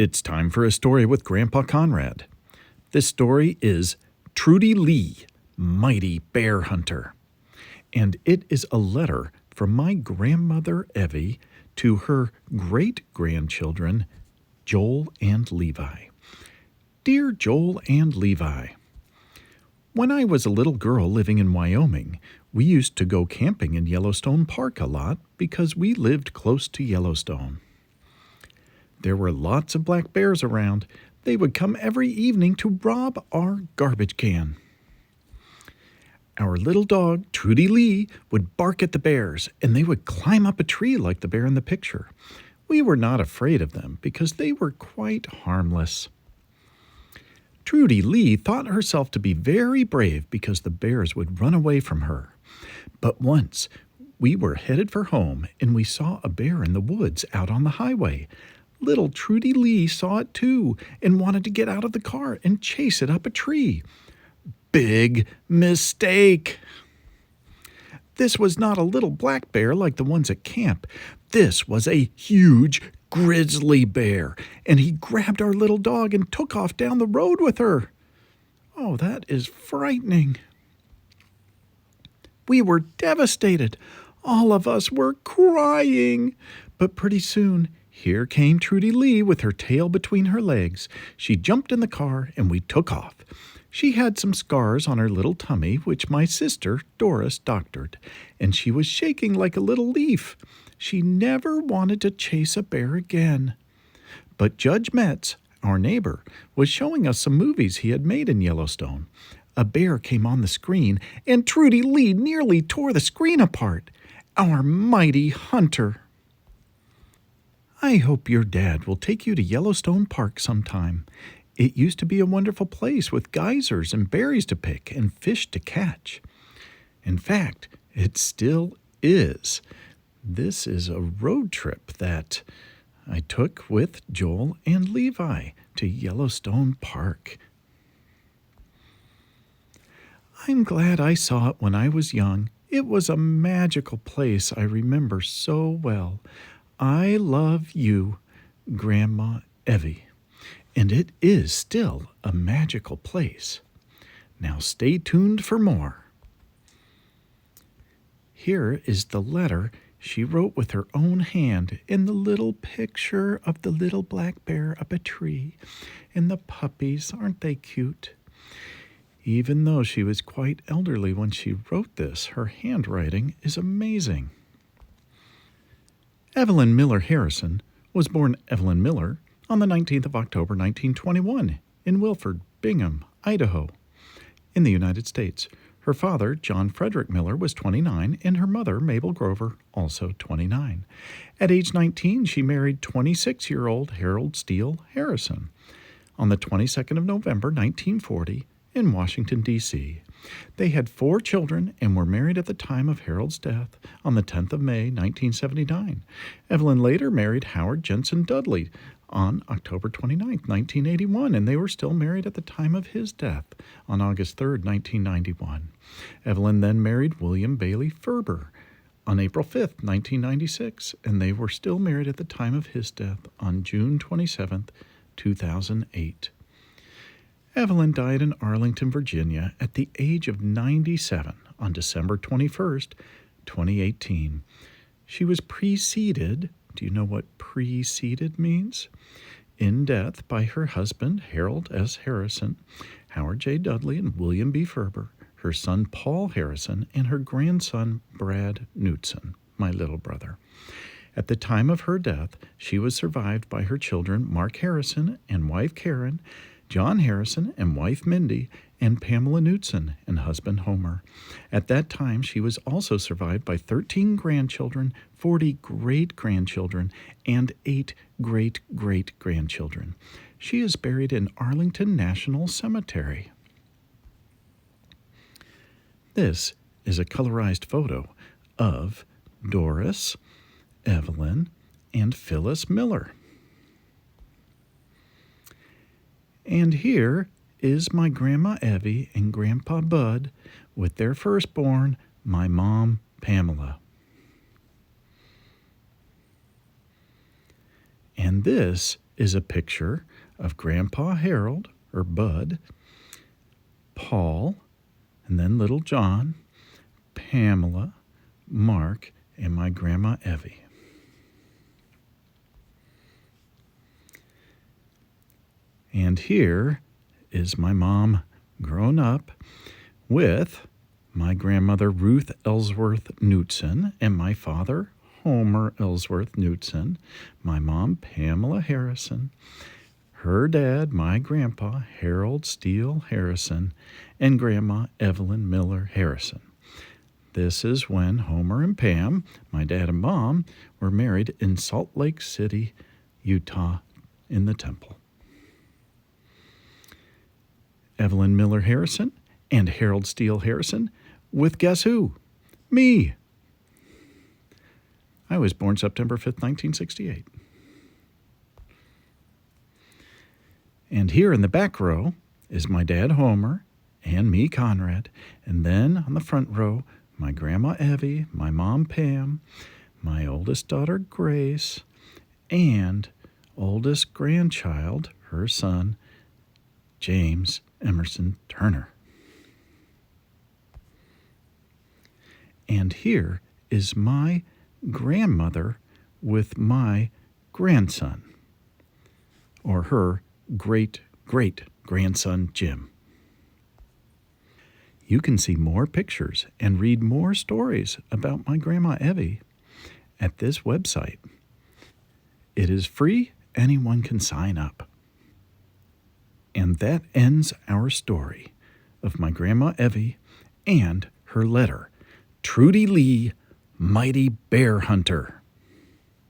It's time for a story with Grandpa Conrad. This story is Trudy Lee, Mighty Bear Hunter. And it is a letter from my grandmother Evie to her great-grandchildren, Joel and Levi. Dear Joel and Levi, when I was a little girl living in Wyoming, we used to go camping in Yellowstone Park a lot because we lived close to Yellowstone. There were lots of black bears around. They would come every evening to rob our garbage can. Our little dog, Trudy Lee, would bark at the bears, and they would climb up a tree like the bear in the picture. We were not afraid of them because they were quite harmless. Trudy Lee thought herself to be very brave because the bears would run away from her. But once, we were headed for home, and we saw a bear in the woods out on the highway. Little Trudy Lee saw it too and wanted to get out of the car and chase it up a tree. Big mistake! This was not a little black bear like the ones at camp. This was a huge grizzly bear, and he grabbed our little dog and took off down the road with her. Oh, that is frightening. We were devastated. All of us were crying. But pretty soon, here came Trudy Lee with her tail between her legs. She jumped in the car and we took off. She had some scars on her little tummy, which my sister, Doris, doctored, and she was shaking like a little leaf. She never wanted to chase a bear again. But Judge Metz, our neighbor, was showing us some movies he had made in Yellowstone. A bear came on the screen, and Trudy Lee nearly tore the screen apart. Our mighty hunter. I hope your dad will take you to Yellowstone Park sometime. It used to be a wonderful place with geysers and berries to pick and fish to catch. In fact, it still is. This is a road trip that I took with Joel and Levi to Yellowstone Park. I'm glad I saw it when I was young. It was a magical place I remember so well. I love you, Grandma Evie, and it is still a magical place. Now stay tuned for more. Here is the letter she wrote with her own hand in the little picture of the little black bear up a tree. And the puppies, aren't they cute? Even though she was quite elderly when she wrote this, her handwriting is amazing. Evelyn Miller Harrison was born Evelyn Miller on the 19th of October 1921 in Wilford, Bingham, Idaho, in the United States. Her father, John Frederick Miller, was 29, and her mother, Mabel Grover, also 29. At age 19, she married 26-year-old Harold Steele Harrison on the 22nd of November 1940 in Washington, D.C. They had 4 children and were married at the time of Harold's death on the 10th of May, 1979. Evelyn later married Howard Jensen Dudley on October 29, 1981, and they were still married at the time of his death on August 3, 1991. Evelyn then married William Bailey Ferber on April 5, 1996, and they were still married at the time of his death on June 27, 2008. Evelyn died in Arlington, Virginia at the age of 97 on December 21, 2018. She was preceded, do you know what preceded means? In death by her husband, Harold S. Harrison, Howard J. Dudley, and William B. Ferber, her son, Paul Harrison, and her grandson, Brad Knudson, my little brother. At the time of her death, she was survived by her children, Mark Harrison and wife Karen, John Harrison and wife Mindy, and Pamela Knudson and husband Homer. At that time, she was also survived by 13 grandchildren, 40 great-grandchildren, and 8 great-great-grandchildren. She is buried in Arlington National Cemetery. This is a colorized photo of Doris, Evelyn, and Phyllis Miller. And here is my Grandma Evie and Grandpa Bud with their firstborn, my mom, Pamela. And this is a picture of Grandpa Harold, or Bud, Paul, and then little John, Pamela, Mark, and my Grandma Evie. And here is my mom grown up with my grandmother Ruth Ellsworth Knudson and my father Homer Ellsworth Knudson, my mom Pamela Harrison, her dad, my grandpa Harold Steele Harrison, and Grandma Evelyn Miller Harrison. This is when Homer and Pam, my dad and mom, were married in Salt Lake City, Utah, in the temple. Evelyn Miller Harrison and Harold Steele Harrison with guess who? Me. I was born September 5th, 1968. And here in the back row is my dad Homer and me Conrad. And then on the front row, my Grandma Evie, my mom Pam, my oldest daughter Grace, and oldest grandchild, her son, James Emerson Turner. And here is my grandmother with my grandson, or her great-great-grandson Jim. You can see more pictures and read more stories about my Grandma Evie at this website. It is free, anyone can sign up. And that ends our story of my Grandma Evie and her letter, Trudy Lee, Mighty Bear Hunter.